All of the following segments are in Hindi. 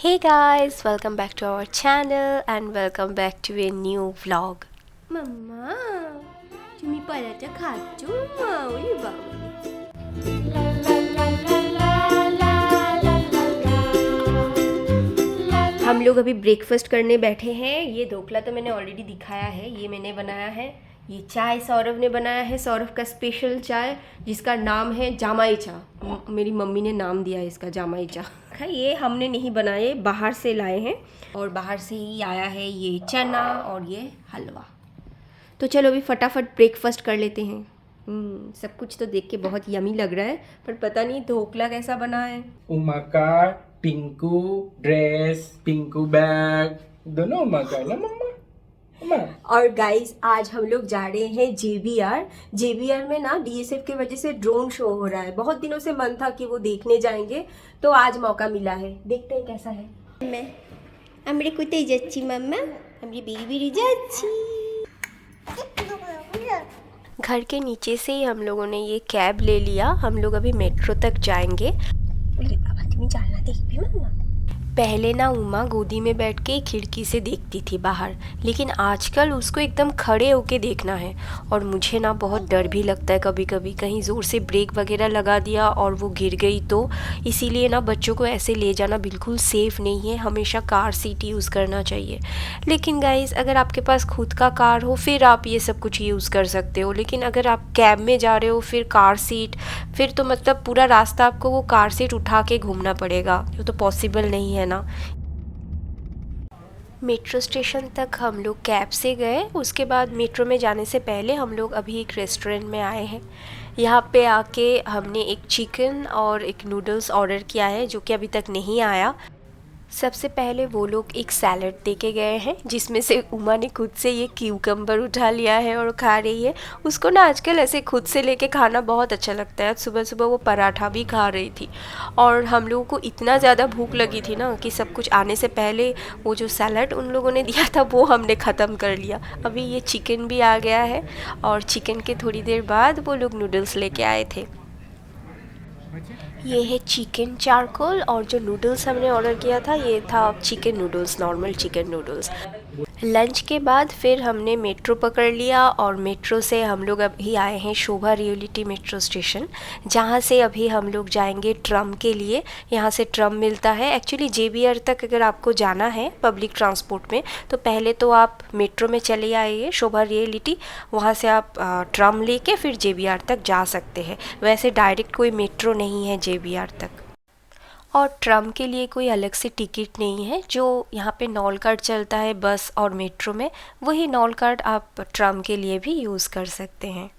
Hey guys, welcome back to our channel and welcome back to a new vlog. Mama, तुम्ही पराठा खातो माऊली बाऊली. हम लोग अभी ब्रेकफास्ट करने बैठे हैं. ये ढोकला तो मैंने ऑलरेडी दिखाया है, ये मैंने बनाया है. ये चाय सौरभ ने बनाया है, सौरभ का स्पेशल चाय जिसका नाम है जामाई चाय. मेरी मम्मी ने नाम दिया है इसका जामाई चाय. ये हमने नहीं बनाए, बाहर से लाए हैं और बाहर से ही आया है ये चना और ये हलवा. तो चलो अभी फटाफट ब्रेकफास्ट कर लेते हैं. सब कुछ तो देख के बहुत यमी लग रहा है, पर पता नहीं ढोकला कैसा बना है. उमा का पिंकू ड्रेस, पिंकू बैग, दोनों उमा का है ना मम्मा. और गाइस आज हम लोग जा रहे हैं जेबीआर में ना डीएसएफ की वजह से ड्रोन शो हो रहा है. बहुत दिनों से मन था कि वो देखने जाएंगे, तो आज मौका मिला है. देखते हैं कैसा है. मैं हमरे कुते जाच्छी मम्मा, हमरे बेबी जाच्छी. घर के नीचे से ही हम लोगों ने ये कैब ले लिया. हम लोग अभी मेट्रो तक जाएंगे. पहले ना उमा गोदी में बैठ के खिड़की से देखती थी बाहर, लेकिन आजकल उसको एकदम खड़े होके देखना है. और मुझे ना बहुत डर भी लगता है कभी कभी, कहीं ज़ोर से ब्रेक वगैरह लगा दिया और वो गिर गई तो. इसीलिए ना बच्चों को ऐसे ले जाना बिल्कुल सेफ़ नहीं है. हमेशा कार सीट यूज़ करना चाहिए. लेकिन गाइस अगर आपके पास खुद का कार हो फिर आप ये सब कुछ यूज़ कर सकते हो. लेकिन अगर आप कैब में जा रहे हो फिर कार सीट, फिर तो मतलब पूरा रास्ता आपको वो कार सीट उठा के घूमना पड़ेगा. वो तो पॉसिबल नहीं है ना. मेट्रो स्टेशन तक हम लोग कैब से गए. उसके बाद मेट्रो में जाने से पहले हम लोग अभी एक रेस्टोरेंट में आए हैं. यहाँ पे आके हमने एक चिकन और एक नूडल्स ऑर्डर किया है जो कि अभी तक नहीं आया. सबसे पहले वो लोग एक सैलड दे के गए हैं जिसमें से उमा ने खुद से ये क्यूकम्बर उठा लिया है और खा रही है. उसको ना आजकल ऐसे खुद से लेके खाना बहुत अच्छा लगता है. सुबह सुबह वो पराठा भी खा रही थी. और हम लोगों को इतना ज़्यादा भूख लगी थी ना कि सब कुछ आने से पहले वो जो सैलड उन लोगों ने दिया था वो हमने ख़त्म कर लिया. अभी ये चिकन भी आ गया है और चिकन के थोड़ी देर बाद वो लोग नूडल्स लेके आए थे. ये है चिकन चारकोल और जो नूडल्स हमने ऑर्डर किया था ये था chicken noodles, normal chicken noodles. Lunch के बाद फिर हमने मेट्रो पकड़ लिया और मेट्रो से हम लोग अभी आए हैं शोभा रियलिटी मेट्रो स्टेशन, जहाँ से अभी हम लोग जाएंगे ट्रम के लिए. यहाँ से ट्रम मिलता है. एक्चुअली जेबीआर तक अगर आपको जाना है पब्लिक ट्रांसपोर्ट में तो पहले तो आप मेट्रो में चले आइए शोभा रियलिटी. वहाँ से आप ट्रम लेके फिर जेबीआर तक जा सकते हैं. वैसे डायरेक्ट कोई मेट्रो नहीं है जेबीआर तक. और ट्रम के लिए कोई अलग से टिकट नहीं है. जो यहाँ पे नॉल कार्ड चलता है बस और मेट्रो में, वही नॉल कार्ड आप ट्रम के लिए भी यूज़ कर सकते हैं.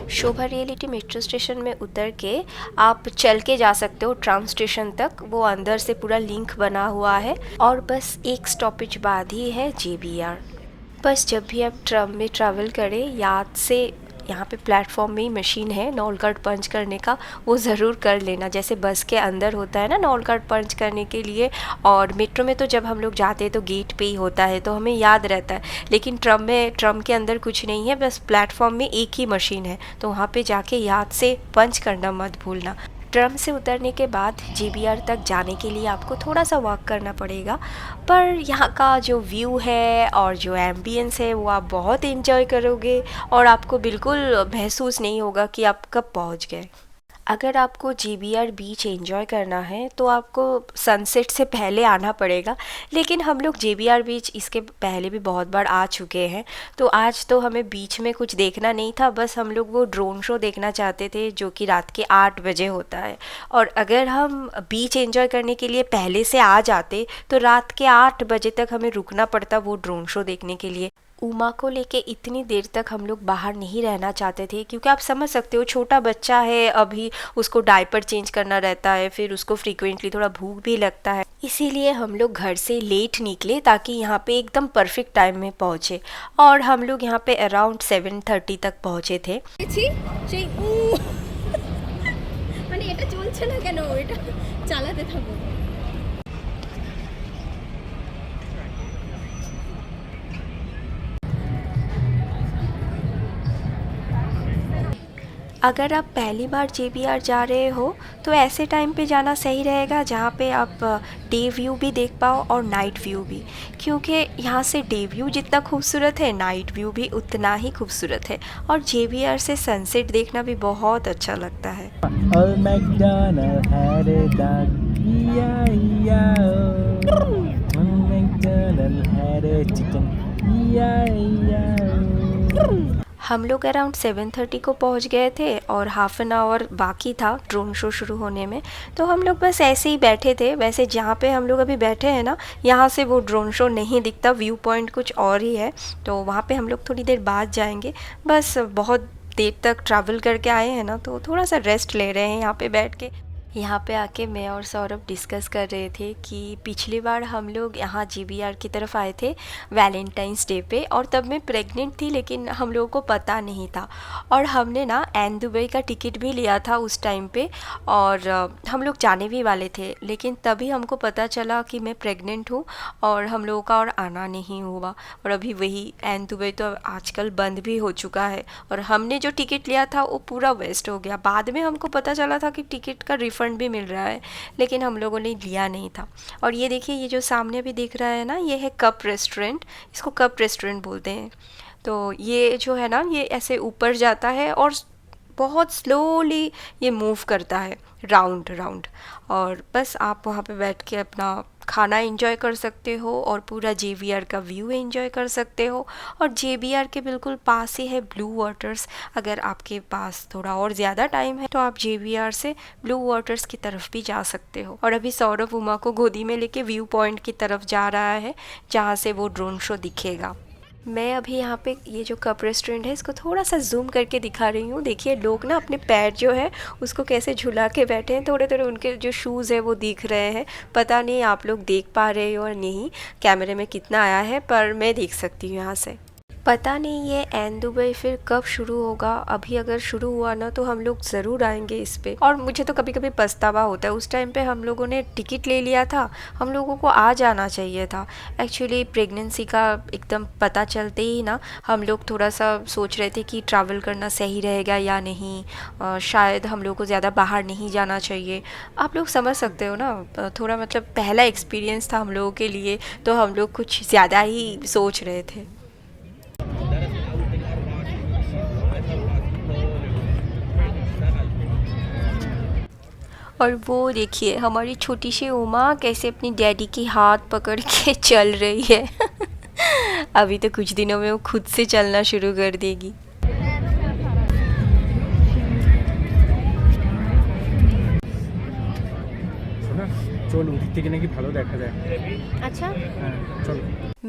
शोभा रियलिटी मेट्रो स्टेशन में उतर के आप चल के जा सकते हो ट्राम स्टेशन तक. वो अंदर से पूरा लिंक बना हुआ है और बस एक स्टॉपेज बाद ही है जेबीआर. बस जब भी आप ट्रम में ट्रैवल करें याद से यहाँ पे प्लेटफॉर्म में ही मशीन है नॉल कार्ड पंच करने का, वो ज़रूर कर लेना. जैसे बस के अंदर होता है ना नॉल कार्ड पंच करने के लिए, और मेट्रो में तो जब हम लोग जाते हैं तो गेट पे ही होता है तो हमें याद रहता है. लेकिन ट्रम के अंदर कुछ नहीं है, बस प्लेटफॉर्म में एक ही मशीन है, तो वहाँ पे जाके याद से पंच करना मत भूलना. ट्रम से उतरने के बाद जेबीआर तक जाने के लिए आपको थोड़ा सा वॉक करना पड़ेगा, पर यहाँ का जो व्यू है और जो एम्बियंस है वो आप बहुत एंजॉय करोगे और आपको बिल्कुल महसूस नहीं होगा कि आप कब पहुँच गए. अगर आपको जेबीआर बीच एंजॉय करना है तो आपको सनसेट से पहले आना पड़ेगा. लेकिन हम लोग जेबीआर बीच इसके पहले भी बहुत बार आ चुके हैं, तो आज तो हमें बीच में कुछ देखना नहीं था. बस हम लोग वो ड्रोन शो देखना चाहते थे जो कि रात के 8 बजे होता है. और अगर हम बीच एंजॉय करने के लिए पहले से आ जाते तो रात के 8 बजे तक हमें रुकना पड़ता वो ड्रोन शो देखने के लिए. उमा को लेके इतनी देर तक हम लोग बाहर नहीं रहना चाहते थे, क्योंकि आप समझ सकते हो छोटा बच्चा है, अभी उसको डायपर चेंज करना रहता है, फिर उसको फ्रीक्वेंटली थोड़ा भूख भी लगता है. इसीलिए हम लोग घर से लेट निकले ताकि यहाँ पे एकदम परफेक्ट टाइम में पहुँचे. और हम लोग यहाँ पे अराउंड 7:30 तक पहुँचे थे. अगर आप पहली बार JBR जा रहे हो तो ऐसे टाइम पे जाना सही रहेगा जहाँ पे आप डे व्यू भी देख पाओ और नाइट व्यू भी, क्योंकि यहाँ से डे व्यू जितना खूबसूरत है नाइट व्यू भी उतना ही खूबसूरत है और JBR से सनसेट देखना भी बहुत अच्छा लगता है। Old MacDonald had a dog, E-I-E-I-O. Old MacDonald had a chicken, E-I-E-I-O. हम लोग अराउंड 7:30 को पहुंच गए थे और हाफ एन आवर बाकी था ड्रोन शो शुरू होने में, तो हम लोग बस ऐसे ही बैठे थे। वैसे जहाँ पे हम लोग अभी बैठे हैं ना, यहाँ से वो ड्रोन शो नहीं दिखता, व्यू पॉइंट कुछ और ही है, तो वहाँ पे हम लोग थोड़ी देर बाद जाएंगे। बस बहुत देर तक ट्रैवल करके आए हैं ना, तो थोड़ा सा रेस्ट ले रहे हैं यहाँ पे बैठ के। यहाँ पे आके मैं और सौरभ डिस्कस कर रहे थे कि पिछली बार हम लोग यहाँ JBR की तरफ आए थे वैलेंटाइंस डे पे, और तब मैं प्रेग्नेंट थी लेकिन हम लोगों को पता नहीं था, और हमने ना एन दुबई का टिकट भी लिया था उस टाइम पे, और हम लोग जाने भी वाले थे, लेकिन तभी हमको पता चला कि मैं प्रेग्नेंट हूँ और हम लोगों का और आना नहीं हुआ। और अभी वही एन दुबई तो आजकल बंद भी हो चुका है, और हमने जो टिकट लिया था वो पूरा वेस्ट हो गया। बाद में हमको पता चला था कि टिकट का रिफ़ंड भी मिल रहा है, लेकिन हम लोगों ने लिया नहीं था। और ये देखिए, ये जो सामने भी दिख रहा है ना, ये है कप रेस्टोरेंट, इसको कप रेस्टोरेंट बोलते हैं। तो ये जो है ना, ये ऐसे ऊपर जाता है और बहुत स्लोली ये मूव करता है राउंड राउंड, और बस आप वहाँ पे बैठ के अपना खाना एंजॉय कर सकते हो और पूरा JBR का व्यू एंजॉय कर सकते हो। और JBR के बिल्कुल पास ही है ब्लू वाटर्स। अगर आपके पास थोड़ा और ज़्यादा टाइम है तो आप JBR से ब्लू वाटर्स की तरफ भी जा सकते हो। और अभी सौरभ उमा को गोदी में लेके व्यू पॉइंट की तरफ जा रहा है जहाँ से वो ड्रोन शो दिखेगा। मैं अभी यहाँ पे ये जो कप रेस्टोरेंट है इसको थोड़ा सा जूम करके दिखा रही हूँ। देखिए लोग ना अपने पैर जो है उसको कैसे झुला के बैठे हैं, थोड़े थोड़े उनके जो शूज़ है वो दिख रहे हैं। पता नहीं आप लोग देख पा रहे हो और नहीं, कैमरे में कितना आया है, पर मैं देख सकती हूँ यहाँ से। पता नहीं ये एन दुबई फिर कब शुरू होगा। अभी अगर शुरू हुआ ना तो हम लोग ज़रूर आएंगे इस पे। और मुझे तो कभी कभी पछतावा होता है, उस टाइम पे हम लोगों ने टिकट ले लिया था, हम लोगों को आ जाना चाहिए था। एक्चुअली प्रेगनेंसी का एकदम पता चलते ही ना हम लोग थोड़ा सा सोच रहे थे कि ट्रैवल करना सही रहेगा या नहीं, शायद हम लोग को ज़्यादा बाहर नहीं जाना चाहिए। आप लोग समझ सकते हो ना, थोड़ा मतलब पहला एक्सपीरियंस था हम लोगों के लिए, तो हम लोग कुछ ज़्यादा ही सोच रहे थे। और वो देखिए हमारी छोटी सी उमा कैसे अपनी डैडी की हाथ पकड़ के चल रही है। अभी तो कुछ दिनों में वो खुद से चलना शुरू कर देगी। চলো ওদিক থেকে নাকি ভালো দেখা যায়। अच्छा, হ্যাঁ চলো।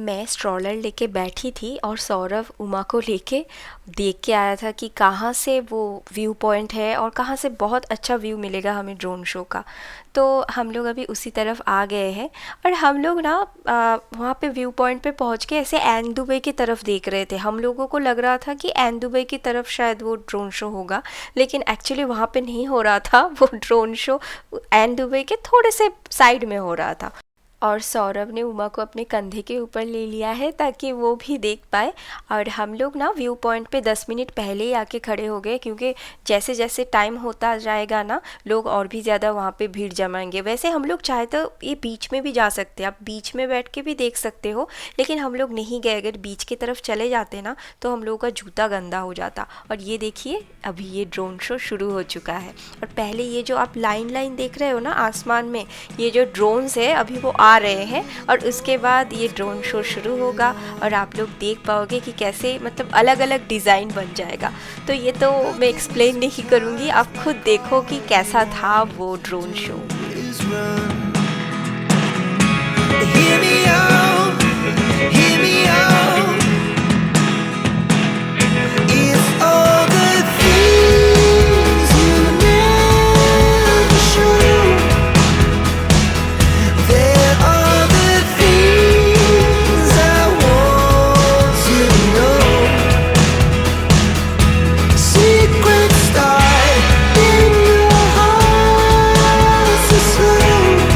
मैं स्ट्रॉलर लेके बैठी थी और सौरभ उमा को लेके देख के आया था कि कहाँ से वो व्यू पॉइंट है और कहाँ से बहुत अच्छा व्यू मिलेगा हमें ड्रोन शो का। तो हम लोग अभी उसी तरफ आ गए हैं, और हम लोग ना वहाँ पे व्यू पॉइंट पे पहुँच के ऐसे एन दुबई की तरफ देख रहे थे। हम लोगों को लग रहा था कि एन दुबई की तरफ शायद वो ड्रोन शो होगा, लेकिन एक्चुअली वहाँ पे नहीं हो रहा था। वो ड्रोन शो एन दुबई के थोड़े से साइड में हो रहा था। और सौरभ ने उमा को अपने कंधे के ऊपर ले लिया है ताकि वो भी देख पाए। और हम लोग ना व्यू पॉइंट पे 10 मिनट पहले ही आके खड़े हो गए, क्योंकि जैसे जैसे टाइम होता जाएगा ना लोग और भी ज़्यादा वहाँ पे भीड़ जमाएंगे। वैसे हम लोग चाहे तो ये बीच में भी जा सकते हैं, आप बीच में बैठ के भी देख सकते हो, लेकिन हम लोग नहीं गए। अगर बीच की तरफ चले जाते ना तो हम लोगों का जूता गंदा हो जाता। और ये देखिए अभी ये ड्रोन शो शुरू हो चुका है। और पहले ये जो आप लाइन लाइन देख रहे हो ना आसमान में, ये जो ड्रोन्स है अभी वो आ रहे हैं, और उसके बाद ये ड्रोन शो शुरू होगा और आप लोग देख पाओगे कि कैसे मतलब अलग अलग डिज़ाइन बन जाएगा। तो ये तो मैं एक्सप्लेन नहीं करूँगी, आप खुद देखो कि कैसा था वो drone show. Hear me out, hear me out. It's all the things you never show. There are the things I want to know. Secrets start in your heart so slow.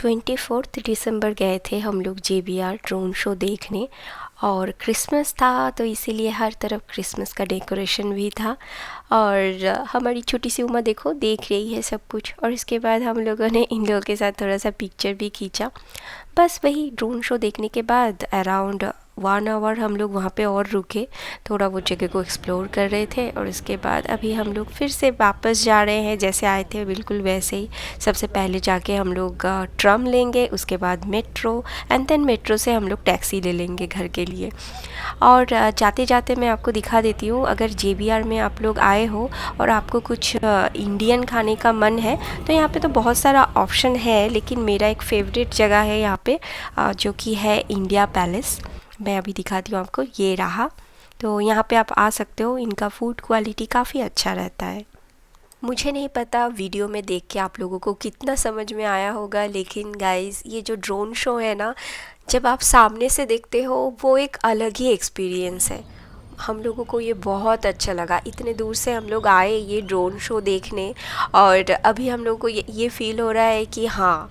24 दिसंबर गए थे हम लोग JBR ड्रोन शो देखने, और क्रिसमस था तो इसीलिए हर तरफ क्रिसमस का डेकोरेशन भी था। और हमारी छोटी सी उमा देखो देख रही है सब कुछ, और इसके बाद हम लोगों ने इन लोगों के साथ थोड़ा सा पिक्चर भी खींचा। बस वही ड्रोन शो देखने के बाद अराउंड 1 आवर हम लोग वहाँ पे और रुके, थोड़ा वो जगह को एक्सप्लोर कर रहे थे। और उसके बाद अभी हम लोग फिर से वापस जा रहे हैं, जैसे आए थे बिल्कुल वैसे ही। सबसे पहले जाके हम लोग ट्रम लेंगे, उसके बाद मेट्रो, एंड देन मेट्रो से हम लोग टैक्सी ले लेंगे घर के लिए। और जाते जाते मैं आपको दिखा देती हूँ, अगर JBR में आप लोग आए हो और आपको कुछ इंडियन खाने का मन है तो यहाँ पे तो बहुत सारा ऑप्शन है, लेकिन मेरा एक फेवरेट जगह है यहाँ पे जो कि है इंडिया पैलेस। मैं अभी दिखाती हूँ आपको, ये रहा। तो यहाँ पे आप आ सकते हो, इनका फूड क्वालिटी काफ़ी अच्छा रहता है। मुझे नहीं पता वीडियो में देख के आप लोगों को कितना समझ में आया होगा, लेकिन गाइस ये जो ड्रोन शो है ना, जब आप सामने से देखते हो वो एक अलग ही एक्सपीरियंस है। हम लोगों को ये बहुत अच्छा लगा, इतने दूर से हम लोग आए ये ड्रोन शो देखने, और अभी हम लोग को ये फील हो रहा है कि हाँ,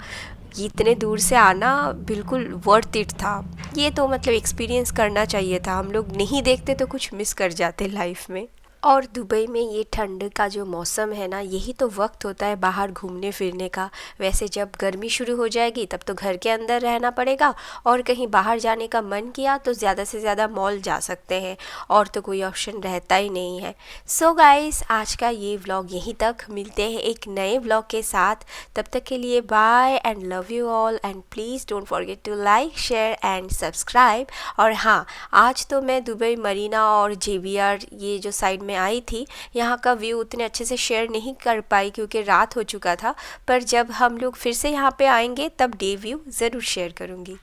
ये इतने दूर से आना बिल्कुल वर्थ इट था। ये तो मतलब एक्सपीरियंस करना चाहिए था, हम लोग नहीं देखते तो कुछ मिस कर जाते लाइफ में। और दुबई में ये ठंड का जो मौसम है ना, यही तो वक्त होता है बाहर घूमने फिरने का। वैसे जब गर्मी शुरू हो जाएगी तब तो घर के अंदर रहना पड़ेगा, और कहीं बाहर जाने का मन किया तो ज़्यादा से ज़्यादा मॉल जा सकते हैं, और तो कोई ऑप्शन रहता ही नहीं है। सो गाइस, आज का ये व्लॉग यहीं तक, मिलते हैं एक नए व्लॉग के साथ। तब तक के लिए bye and love you all, and please don't forget to like, share and subscribe. और हाँ, आज तो मैं दुबई मरीना और JBR ये जो साइड में आई थी, यहाँ का व्यू उतने अच्छे से शेयर नहीं कर पाई क्योंकि रात हो चुका था, पर जब हम लोग फिर से यहाँ पे आएंगे तब डे व्यू ज़रूर शेयर करूँगी।